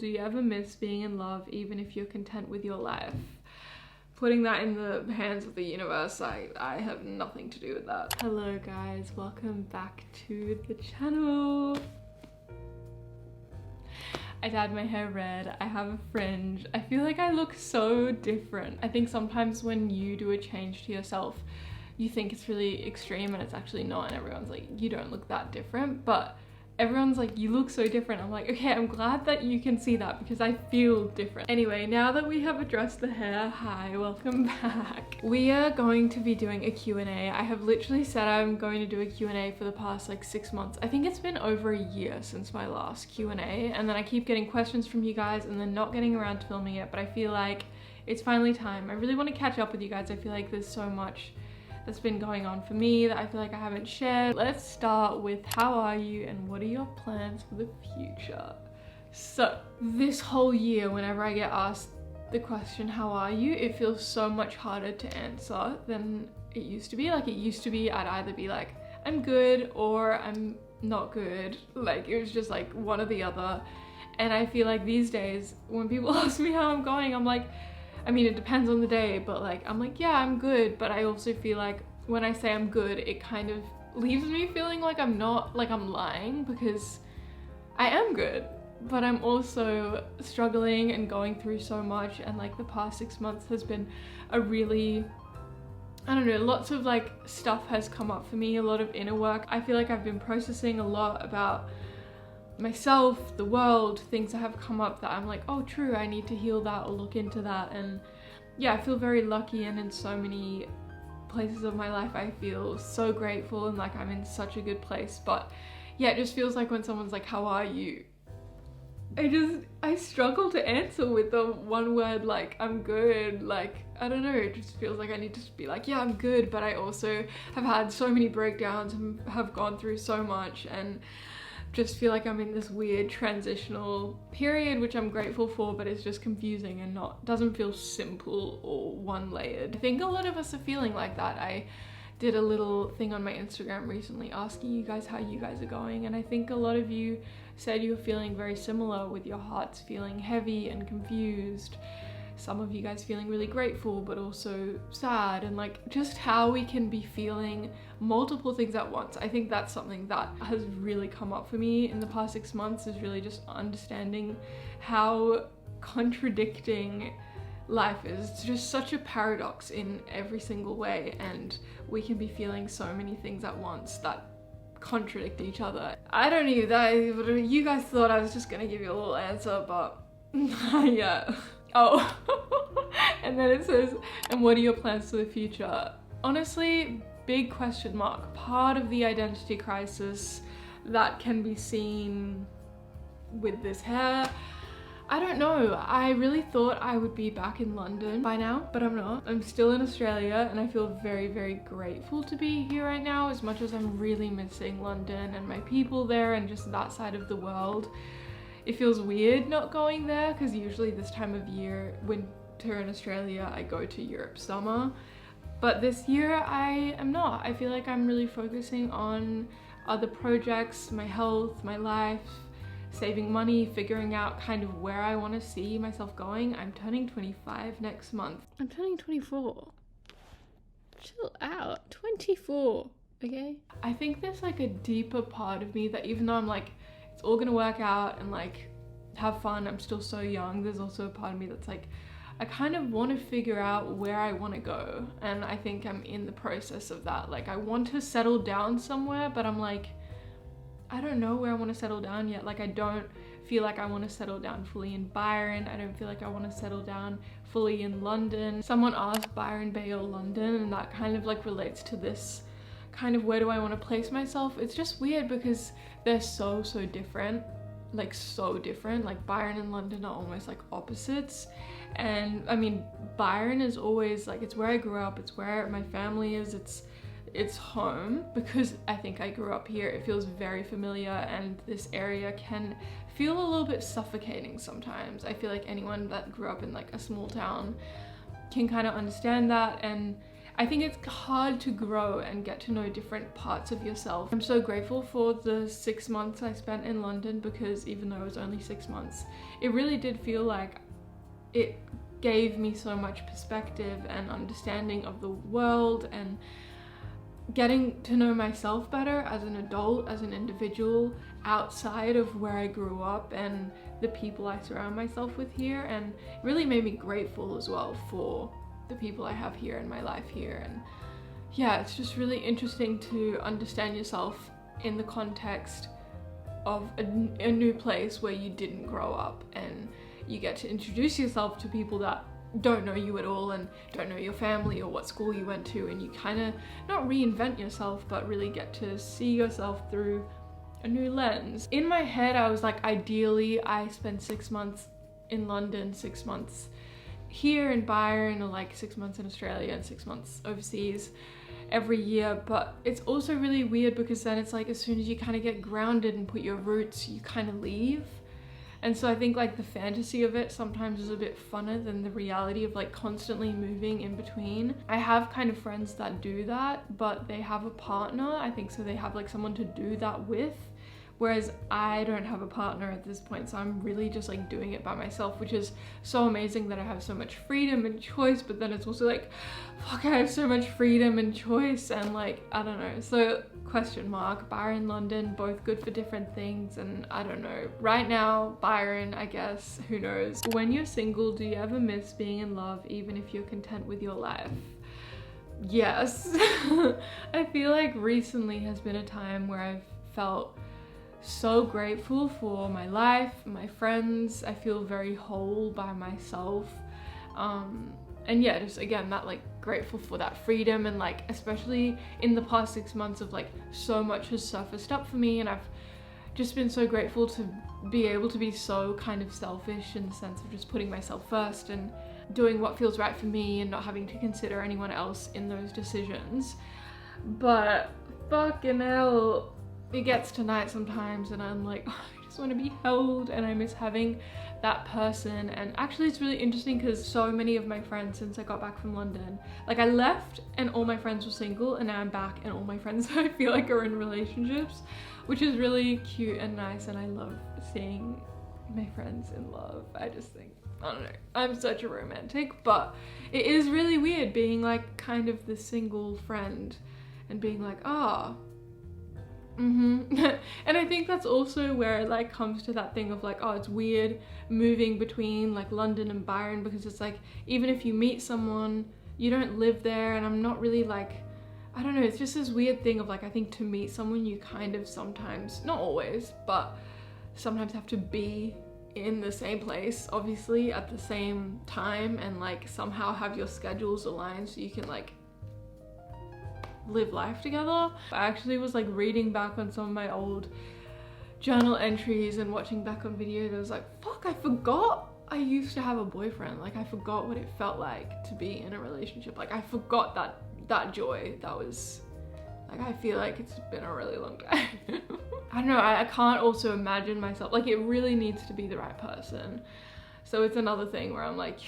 Do you ever miss being in love even if you're content with your life? Putting that in the hands of the universe, I have nothing to do with that. Hello guys, welcome back to the channel. I dyed my hair red, I have a fringe. I feel like I look so different. I think sometimes when you do a change to yourself, you think it's really extreme and it's actually not, and everyone's like, you don't look that different, but everyone's like, you look so different. I'm like, okay, I'm glad that you can see that because I feel different. Anyway, now that we have addressed the hair, hi, welcome back. We are going to be doing a Q&A. I have literally said I'm going to do a Q&A for the past like 6 months. I think it's been over a year since my last Q&A, and then I keep getting questions from you guys and then not getting around to filming it, but I feel like it's finally time. I really want to catch up with you guys. I feel like there's so much that's been going on for me that I feel like I haven't shared. Let's start with how are you and what are your plans for the future? So this whole year, whenever I get asked the question, how are you, it feels so much harder to answer than it used to be. Like it used to be, I'd either be like, I'm good or I'm not good. Like it was just like one or the other. And I feel like these days when people ask me how I'm going, I'm like, I mean, it depends on the day, but like, I'm like, yeah, I'm good. But I also feel like when I say I'm good, it kind of leaves me feeling like I'm not, like I'm lying, because I am good, but I'm also struggling and going through so much. And like the past 6 months has been a really, I don't know, lots of like stuff has come up for me, a lot of inner work. I feel like I've been processing a lot about myself, the world, things that have come up that I'm like, oh true, I need to heal that or look into that. And yeah, I feel very lucky, and in so many places of my life I feel so grateful and like I'm in such a good place. But yeah, it just feels like when someone's like, how are you? I struggle to answer with the one word, like I'm good. Like, I don't know, it just feels like I need to be like, yeah, I'm good, but I also have had so many breakdowns and have gone through so much, and just feel like I'm in this weird transitional period, which I'm grateful for, but it's just confusing and doesn't feel simple or one layered. I think a lot of us are feeling like that. I did a little thing on my Instagram recently asking you guys how you guys are going, and I think a lot of you said you were feeling very similar, with your hearts feeling heavy and confused. Some of you guys feeling really grateful, but also sad, and like just how we can be feeling multiple things at once. I think that's something that has really come up for me in the past 6 months, is really just understanding how contradicting life is. It's just such a paradox in every single way, and we can be feeling so many things at once that contradict each other. I don't know, you guys thought I was just gonna give you a little answer, but yeah. Oh, and then it says, and what are your plans for the future? Honestly, big question mark. Part of the identity crisis that can be seen with this hair, I don't know. I really thought I would be back in London by now, but I'm not. I'm still in Australia, and I feel very, very grateful to be here right now, as much as I'm really missing London and my people there and just that side of the world. It feels weird not going there, because usually this time of year, winter in Australia, I go to Europe summer. But this year I am not. I feel like I'm really focusing on other projects, my health, my life, saving money, figuring out kind of where I want to see myself going. I'm turning 25 next month. I'm turning 24. Chill out. 24, okay? I think there's like a deeper part of me that, even though I'm like, it's all gonna work out and like have fun, I'm still so young, there's also a part of me that's like, I kind of want to figure out where I want to go, and I think I'm in the process of that. Like I want to settle down somewhere, but I'm like, I don't know where I want to settle down yet. Like I don't feel like I want to settle down fully in Byron. I don't feel like I want to settle down fully in London. Someone asked Byron Bay or London, and that kind of like relates to this kind of, where do I want to place myself? It's just weird because they're so different, like so different. Like Byron and London are almost like opposites. And I mean, Byron is always like, it's where I grew up, it's where my family is, it's home, because I think I grew up here. It feels very familiar, and this area can feel a little bit suffocating sometimes. I feel like anyone that grew up in like a small town can kind of understand that. And I think it's hard to grow and get to know different parts of yourself. I'm so grateful for the 6 months I spent in London, because even though it was only 6 months, it really did feel like it gave me so much perspective and understanding of the world, and getting to know myself better as an adult, as an individual, outside of where I grew up and the people I surround myself with here, and really made me grateful as well for the people I have here in my life here. And yeah, it's just really interesting to understand yourself in the context of a new place where you didn't grow up, and you get to introduce yourself to people that don't know you at all and don't know your family or what school you went to, and you kind of not reinvent yourself but really get to see yourself through a new lens. In my head I was like, ideally I spend 6 months in London, 6 months here in Byron, or like 6 months in Australia and 6 months overseas every year. But it's also really weird because then it's like, as soon as you kind of get grounded and put your roots, you kind of leave. And so I think like the fantasy of it sometimes is a bit funner than the reality of like constantly moving in between. I have kind of friends that do that, but they have a partner, I think, so they have like someone to do that with. Whereas I don't have a partner at this point, so I'm really just like doing it by myself, which is so amazing that I have so much freedom and choice, but then it's also like, fuck, I have so much freedom and choice, and like, I don't know. So question mark, Byron, London, both good for different things, and I don't know. Right now, Byron, I guess, who knows. When you're single, do you ever miss being in love even if you're content with your life? Yes. I feel like recently has been a time where I've felt so grateful for my life, my friends. I feel very whole by myself, and yeah, just again that like grateful for that freedom, and like especially in the past 6 months of like so much has surfaced up for me, and I've just been so grateful to be able to be so kind of selfish in the sense of just putting myself first and doing what feels right for me and not having to consider anyone else in those decisions. But fucking hell, it gets to night sometimes and I'm like, oh, I just want to be held, and I miss having that person. And actually it's really interesting because so many of my friends since I got back from London, like I left and all my friends were single, and now I'm back and all my friends I feel like are in relationships, which is really cute and nice, and I love seeing my friends in love. I just think, I don't know, I'm such a romantic, but it is really weird being like kind of the single friend and being like, ah, oh, and I think that's also where it like comes to that thing of like, oh, it's weird moving between like London and Byron, because it's like, even if you meet someone, you don't live there, and I'm not really like, I don't know, it's just this weird thing of like, I think to meet someone you kind of sometimes, not always, but sometimes have to be in the same place, obviously at the same time, and like somehow have your schedules aligned so you can like live life together. I actually was like reading back on some of my old journal entries and watching back on videos. I was like, fuck, I forgot I used to have a boyfriend. Like I forgot what it felt like to be in a relationship. Like I forgot that joy. That was like, I feel like it's been a really long time. I don't know, I can't also imagine myself, like it really needs to be the right person. So it's another thing where I'm like,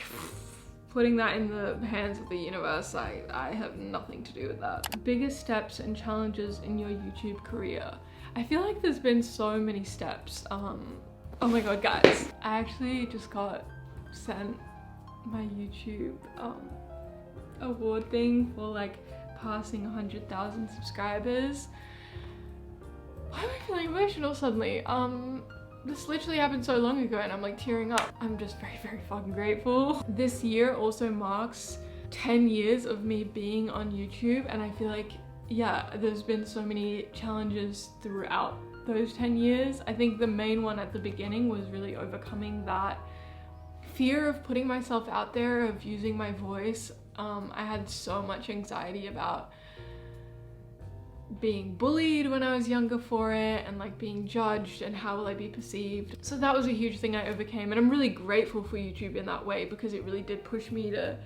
putting that in the hands of the universe, I have nothing to do with that. Biggest steps and challenges in your YouTube career. I feel like there's been so many steps. Oh my god, guys. I actually just got sent my YouTube award thing for like passing 100,000 subscribers. Why am I feeling emotional suddenly? This literally happened so long ago and I'm like tearing up. I'm just very, very fucking grateful. This year also marks 10 years of me being on YouTube, and I feel like, yeah, there's been so many challenges throughout those 10 years. I think the main one at the beginning was really overcoming that fear of putting myself out there, of using my voice. I had so much anxiety about being bullied when I was younger for it, and like being judged and how will I be perceived. So that was a huge thing I overcame, and I'm really grateful for YouTube in that way, because it really did push me to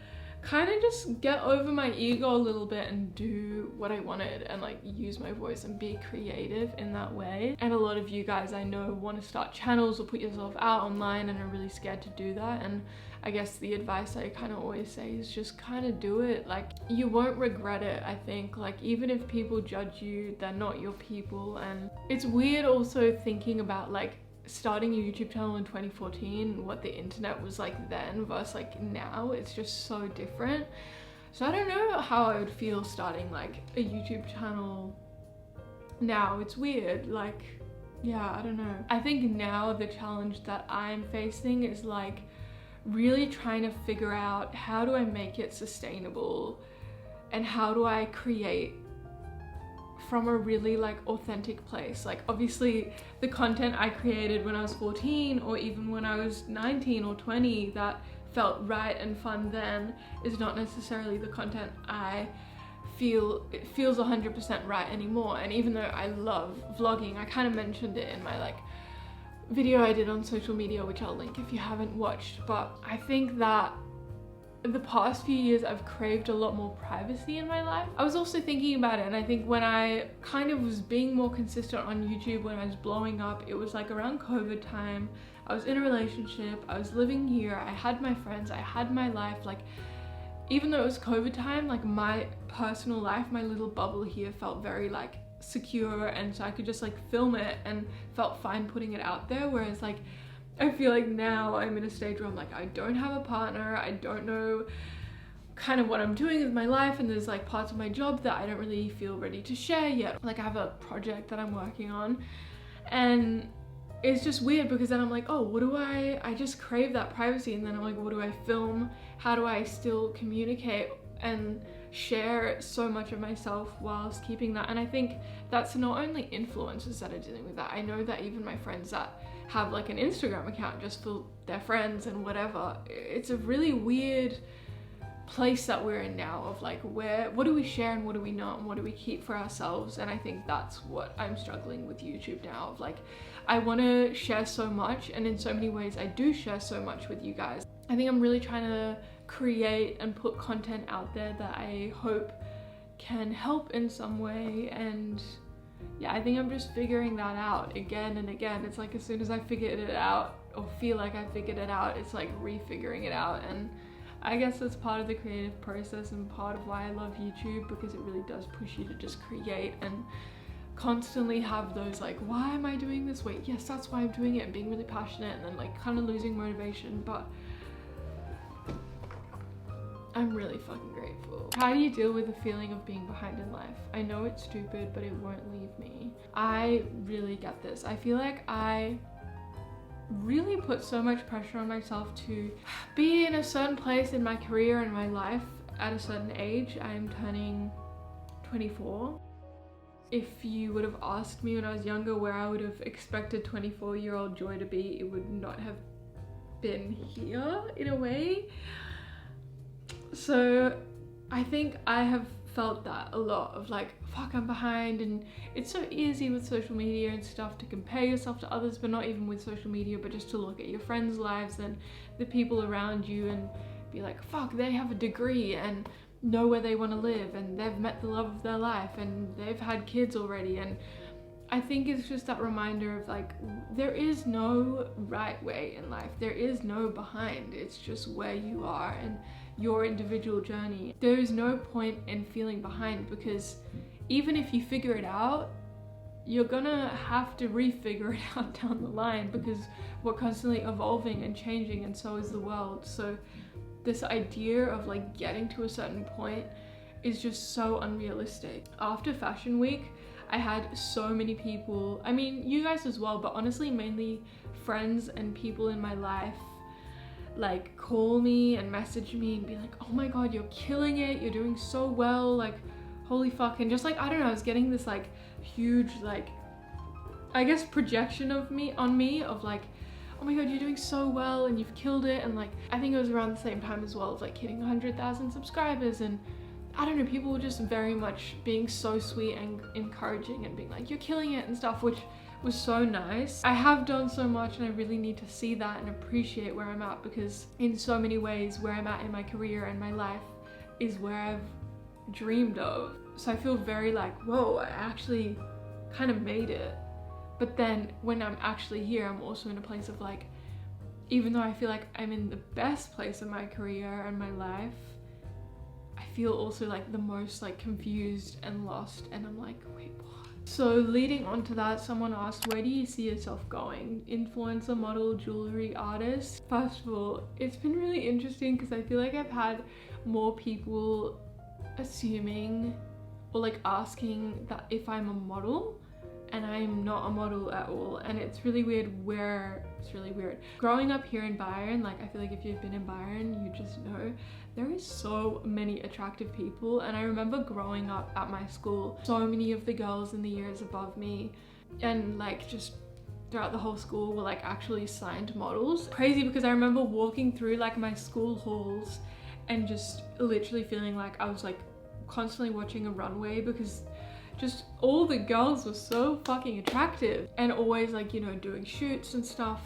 kind of just get over my ego a little bit and do what I wanted and like use my voice and be creative in that way. And a lot of you guys I know want to start channels or put yourself out online and are really scared to do that. And I guess the advice I kind of always say is just kind of do it. Like, you won't regret it. I think, like, even if people judge you, they're not your people. And it's weird also thinking about like starting a YouTube channel in 2014, what the internet was like then versus like now. It's just so different. So I don't know how I would feel starting like a YouTube channel now. It's weird. Like, yeah, I don't know. I think now the challenge that I'm facing is like really trying to figure out, how do I make it sustainable and how do I create from a really like authentic place. Like, obviously the content I created when I was 14 or even when I was 19 or 20 that felt right and fun then is not necessarily the content I feel it feels 100% right anymore. And even though I love vlogging, I kind of mentioned it in my like video I did on social media, which I'll link if you haven't watched, but I think that the past few years I've craved a lot more privacy in my life. I was also thinking about it, and I think when I kind of was being more consistent on YouTube when I was blowing up, it was like around COVID time. I was in a relationship, I was living here, I had my friends, I had my life. Like, even though it was COVID time, like my personal life, my little bubble here felt very like secure, and so I could just like film it and felt fine putting it out there. Whereas like I feel like now I'm in a stage where I'm like, I don't have a partner, I don't know kind of what I'm doing with my life, and there's like parts of my job that I don't really feel ready to share yet. Like, I have a project that I'm working on, and it's just weird because then I'm like, oh, what do I just crave that privacy, and then I'm like, what do I film? How do I still communicate and share so much of myself whilst keeping that? And I think that's not only influencers that are dealing with that. I know that even my friends that have like an Instagram account just for their friends and whatever, it's a really weird place that we're in now of like, what do we share and what do we not, and what do we keep for ourselves? And I think that's what I'm struggling with YouTube now, of like, I want to share so much, and in so many ways I do share so much with you guys. I think I'm really trying to create and put content out there that I hope can help in some way. And yeah, I think I'm just figuring that out again and again. It's like, as soon as I figured it out or feel like I figured it out, it's like refiguring it out. And I guess that's part of the creative process and part of why I love YouTube, because it really does push you to just create and constantly have those like, why am I doing this? Wait, yes, that's why I'm doing it, and being really passionate, and then like kind of losing motivation. But I'm really fucking grateful. How do you deal with the feeling of being behind in life? I know it's stupid, but it won't leave me. I really get this. I feel like I really put so much pressure on myself to be in a certain place in my career and my life at a certain age. I'm turning 24. If you would have asked me when I was younger where I would have expected 24-year-old Joy to be, it would not have been here in a way. So I think I have felt that a lot of like, fuck, I'm behind. And it's so easy with social media and stuff to compare yourself to others, but not even with social media, but just to look at your friends' lives and the people around you and be like, fuck, they have a degree and know where they want to live, and they've met the love of their life, and they've had kids already. And I think it's just that reminder of like, there is no right way in life. There is no behind. It's just where you are and your individual journey. There is no point in feeling behind, because even if you figure it out, you're gonna have to refigure it out down the line, because we're constantly evolving and changing, and so is the world. So this idea of like getting to a certain point is just so unrealistic. After Fashion Week, I had so many people, I mean you guys as well, but honestly mainly friends and people in my life, like call me and message me and be like, oh my god, you're killing it, you're doing so well, like holy fuck. And just like, I don't know, I was getting this like huge like, I guess projection of me of like, oh my god, you're doing so well and you've killed it. And like, I think it was around the same time as well of like hitting 100,000 subscribers, and I don't know, people were just very much being so sweet and encouraging and being like, you're killing it and stuff, which was so nice. I have done so much and I really need to see that and appreciate where I'm at, because in so many ways where I'm at in my career and my life is where I've dreamed of. So I feel very like, whoa, I actually kind of made it. But then when I'm actually here, I'm also in a place of like, even though I feel like I'm in the best place of my career and my life, I feel also like the most like confused and lost, and I'm like, wait, what? So leading on to that, someone asked, where do you see yourself going? Influencer, model, jewelry artist? First of all, it's been really interesting because I feel like I've had more people assuming or like asking that if I'm a model, and I'm not a model at all. And it's really weird growing up here in Byron. Like, I feel like if you've been in Byron, you just know there is so many attractive people. And I remember growing up at my school, so many of the girls in the years above me and like just throughout the whole school were like actually signed models. Crazy, because I remember walking through like my school halls and just literally feeling like I was like constantly watching a runway, because just all the girls were so fucking attractive, and always like, you know, doing shoots and stuff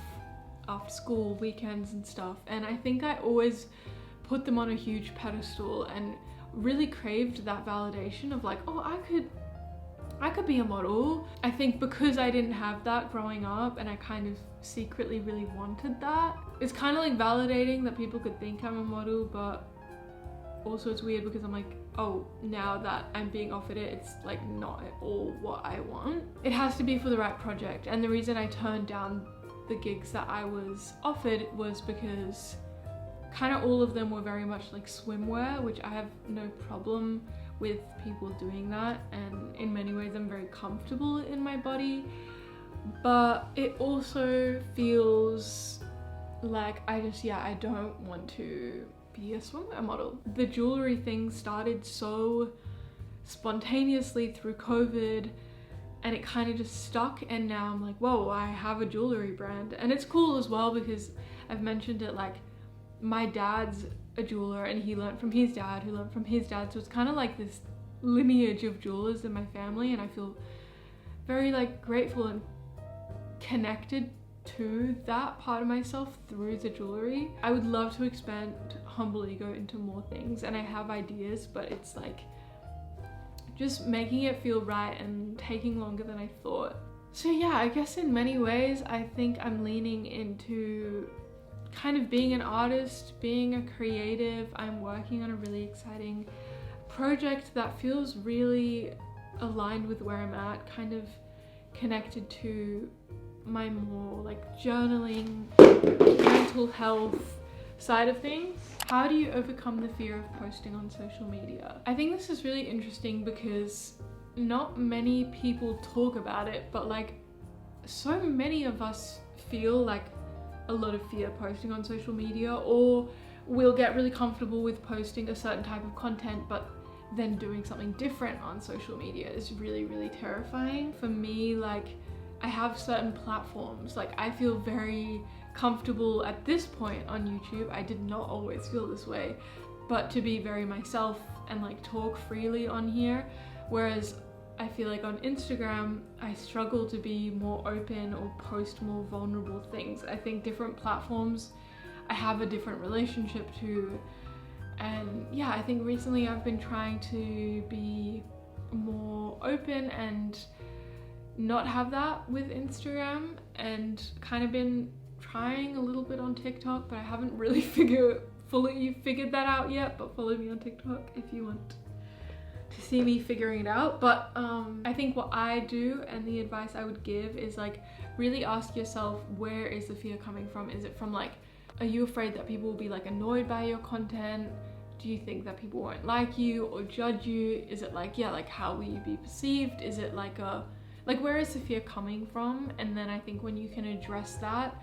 after school, weekends and stuff. And I think I always put them on a huge pedestal and really craved that validation of like, oh, I could be a model. I think because I didn't have that growing up and I kind of secretly really wanted that, it's kind of like validating that people could think I'm a model, but also it's weird because I'm like, oh, now that I'm being offered it, it's like not at all what I want. It has to be for the right project. And the reason I turned down the gigs that I was offered was because kind of all of them were very much like swimwear, which I have no problem with people doing that. And in many ways, I'm very comfortable in my body. But it also feels like I don't want to be a swimwear model. The jewelry thing started so spontaneously through COVID, and it kind of just stuck, and now I'm like, whoa, I have a jewelry brand. And it's cool as well because I've mentioned it, like my dad's a jeweler and he learned from his dad who learned from his dad, so it's kind of like this lineage of jewelers in my family, and I feel very like grateful and connected to that part of myself through the jewelry. I would love to expand Humble Ego into more things, and I have ideas, but it's like just making it feel right and taking longer than I thought. So yeah, I guess in many ways I think I'm leaning into kind of being an artist, being a creative. I'm working on a really exciting project that feels really aligned with where I'm at, kind of connected to my more like journaling, mental health side of things. How do you overcome the fear of posting on social media? I think this is really interesting because not many people talk about it, but like so many of us feel like a lot of fear posting on social media, or we'll get really comfortable with posting a certain type of content, but then doing something different on social media is really, really terrifying. For me, like I have certain platforms, like I feel very comfortable at this point on YouTube. I did not always feel this way, but to be very myself and like talk freely on here. Whereas I feel like on Instagram, I struggle to be more open or post more vulnerable things. I think different platforms I have a different relationship to. And yeah, I think recently I've been trying to be more open and not have that with Instagram, and kind of been trying a little bit on TikTok, but I haven't really fully figured that out yet. But follow me on TikTok if you want to see me figuring it out. But I think what I do and the advice I would give is like really ask yourself, where is the fear coming from? Is it from like, are you afraid that people will be like annoyed by your content? Do you think that people won't like you or judge you? Is it like, yeah, like how will you be perceived? Is it like where is the fear coming from? And then I think when you can address that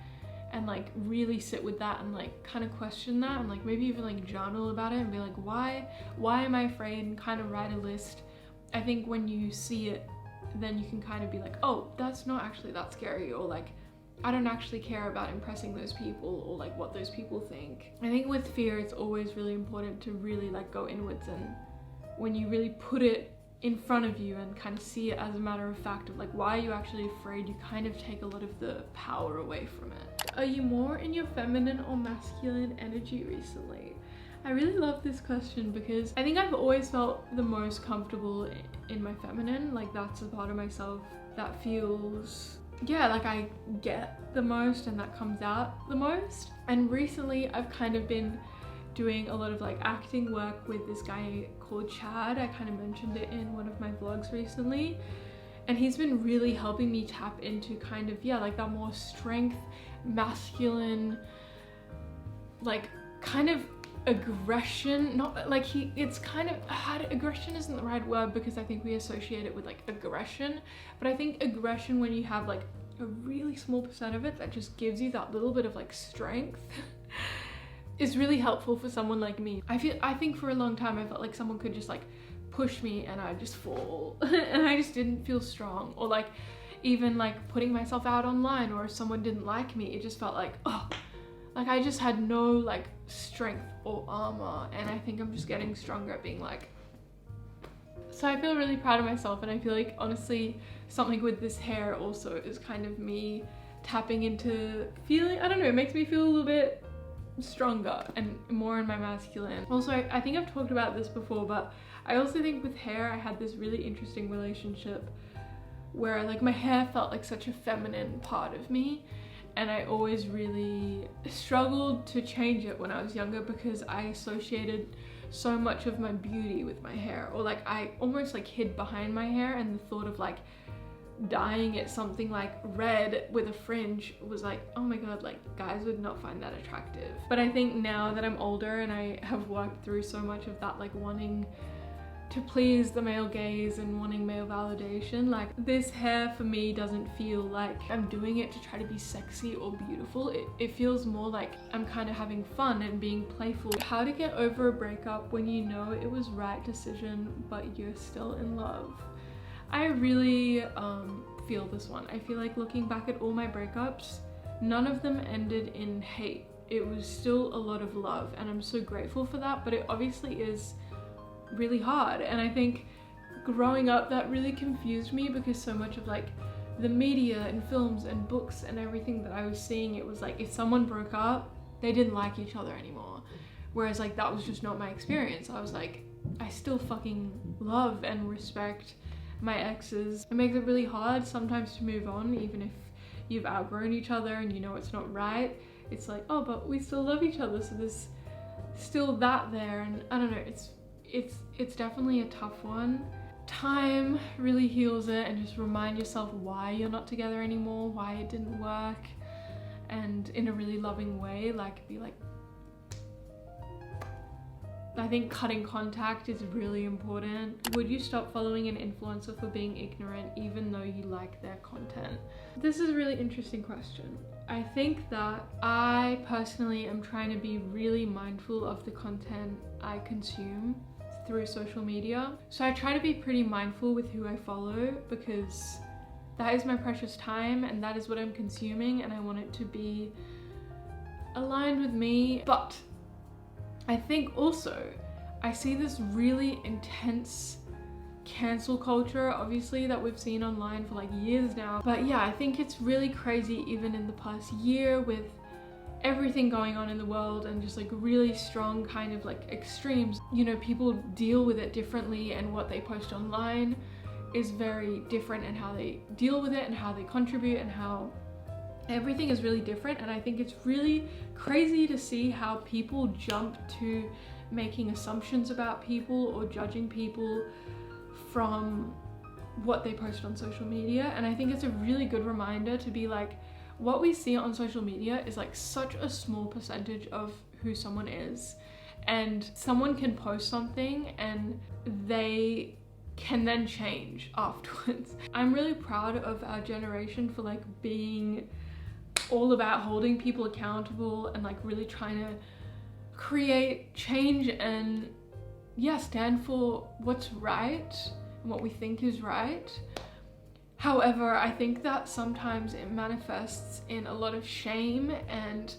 and like really sit with that and like kind of question that, and like maybe even like journal about it and be like, why am I afraid, and kind of write a list. I think when you see it, then you can kind of be like, oh, that's not actually that scary, or like I don't actually care about impressing those people or like what those people think. I think with fear, it's always really important to really like go inwards, and when you really put it in front of you and kind of see it as a matter of fact of like, why are you actually afraid, you kind of take a lot of the power away from it. Are you more in your feminine or masculine energy recently? I really love this question because I think I've always felt the most comfortable in my feminine. Like, that's a part of myself that feels, yeah, like I get the most and that comes out the most. And recently I've kind of been doing a lot of like acting work with this guy called Chad. I kind of mentioned it in one of my vlogs recently, and he's been really helping me tap into kind of, yeah, like that more strength, masculine, like kind of aggression. Not like it's kind of aggression isn't the right word because I think we associate it with like aggression, but I think aggression, when you have like a really small percent of it that just gives you that little bit of like strength is really helpful for someone like me. I think for a long time I felt like someone could just like push me and I'd just fall and I just didn't feel strong. Or like even like putting myself out online, or if someone didn't like me, it just felt like, oh, like I just had no like strength or armor. And I think I'm just getting stronger at being like, so I feel really proud of myself. And I feel like honestly something with this hair also is kind of me tapping into feeling, I don't know, it makes me feel a little bit stronger and more in my masculine. Also, I think I've talked about this before, but I also think with hair I had this really interesting relationship where like my hair felt like such a feminine part of me, and I always really struggled to change it when I was younger because I associated so much of my beauty with my hair, or like I almost like hid behind my hair, and the thought of like dyeing it something like red with a fringe was like, oh my god, like guys would not find that attractive. But I think now that I'm older and I have worked through so much of that, like wanting to please the male gaze and wanting male validation, like this hair for me doesn't feel like I'm doing it to try to be sexy or beautiful. It feels more like I'm kind of having fun and being playful. How to get over a breakup when you know it was right decision but you're still in love. I really feel this one. I feel like looking back at all my breakups, none of them ended in hate. It was still a lot of love, and I'm so grateful for that, but it obviously is really hard. And I think growing up that really confused me because so much of like the media and films and books and everything that I was seeing, it was like if someone broke up, they didn't like each other anymore. Whereas like that was just not my experience. I was like, I still fucking love and respect my exes. It makes it really hard sometimes to move on, even if you've outgrown each other and you know it's not right. It's like, oh, but we still love each other, so there's still that there. And I don't know, it's definitely a tough one. Time really heals it, and just remind yourself why you're not together anymore, why it didn't work, and in a really loving way, like be like, I think cutting contact is really important. Would you stop following an influencer for being ignorant even though you like their content? This is a really interesting question. I think that I personally am trying to be really mindful of the content I consume through social media. So I try to be pretty mindful with who I follow, because that is my precious time and that is what I'm consuming, and I want it to be aligned with me. But I think also I see this really intense cancel culture, obviously, that we've seen online for like years now. But yeah, I think it's really crazy even in the past year with everything going on in the world and just like really strong kind of like extremes. You know, people deal with it differently, and what they post online is very different, and how they deal with it and how they contribute and how everything is really different. And I think it's really crazy to see how people jump to making assumptions about people or judging people from what they post on social media. And I think it's a really good reminder to be like, what we see on social media is like such a small percentage of who someone is, and someone can post something and they can then change afterwards. I'm really proud of our generation for like being all about holding people accountable and like really trying to create change and stand for what's right and what we think is right. However, I think that sometimes it manifests in a lot of shame and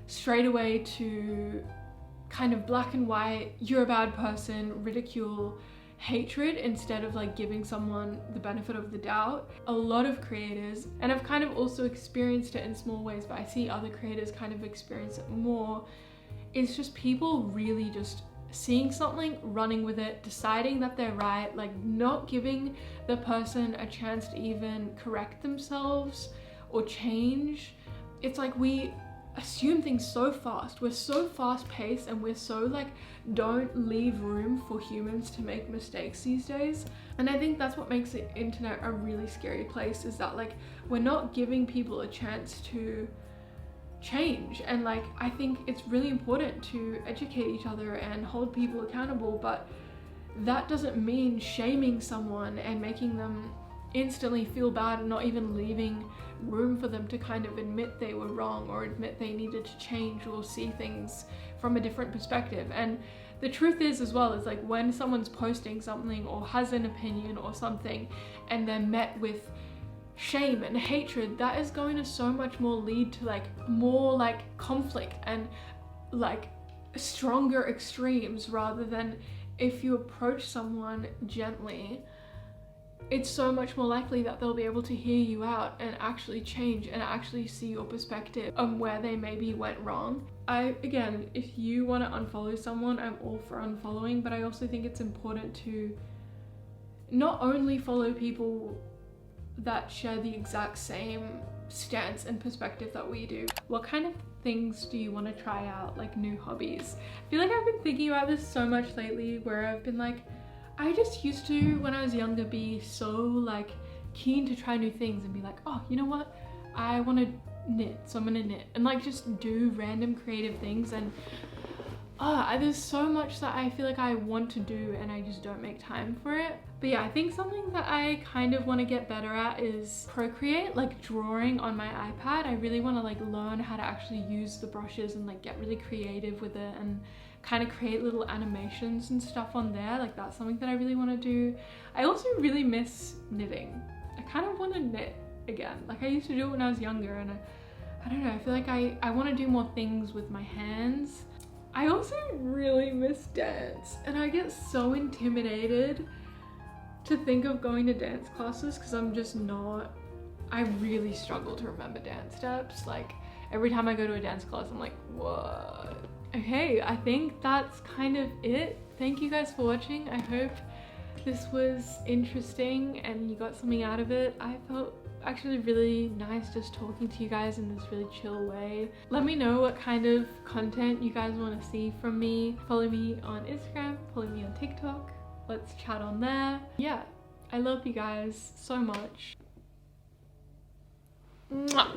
straight away to kind of black and white, you're a bad person, ridicule, hatred instead of like giving someone the benefit of the doubt. A lot of creators, and I've kind of also experienced it in small ways, but I see other creators kind of experience it more, it's just people really just seeing something, running with it, deciding that they're right, like not giving the person a chance to even correct themselves or change. It's like we assume things so fast. We're so fast paced and we're so like, don't leave room for humans to make mistakes these days. And I think that's what makes the internet a really scary place, is that like we're not giving people a chance to change. And like I think it's really important to educate each other and hold people accountable, but that doesn't mean shaming someone and making them instantly feel bad and not even leaving room for them to kind of admit they were wrong or admit they needed to change or see things from a different perspective. And the truth is as well, is like when someone's posting something or has an opinion or something and they're met with shame and hatred, that is going to so much more lead to like more like conflict and like stronger extremes, rather than if you approach someone gently, it's so much more likely that they'll be able to hear you out and actually change and actually see your perspective on where they maybe went wrong. Again, if you want to unfollow someone, I'm all for unfollowing, but I also think it's important to not only follow people that share the exact same stance and perspective that we do. What kind of things do you want to try out, like new hobbies? I feel like I've been thinking about this so much lately, where I've been like, I just used to, when I was younger, be so like keen to try new things and be like, oh, you know what? I want to knit, so I'm gonna knit, and like just do random creative things. And there's so much that I feel like I want to do and I just don't make time for it. But yeah, I think something that I kind of want to get better at is Procreate, like drawing on my iPad. I really want to like learn how to actually use the brushes and like get really creative with it and kind of create little animations and stuff on there. Like that's something that I really want to do. I also really miss knitting. I kind of want to knit again. Like I used to do it when I was younger, and I don't know, I feel like I want to do more things with my hands. I also really miss dance, and I get so intimidated to think of going to dance classes because I'm just not, I really struggle to remember dance steps. Like every time I go to a dance class, I'm like, what? Okay, I think that's kind of it. Thank you guys for watching. I hope this was interesting and you got something out of it. I felt actually really nice just talking to you guys in this really chill way. Let me know what kind of content you guys want to see from me. Follow me on Instagram, follow me on TikTok. Let's chat on there. Yeah, I love you guys so much. Mwah.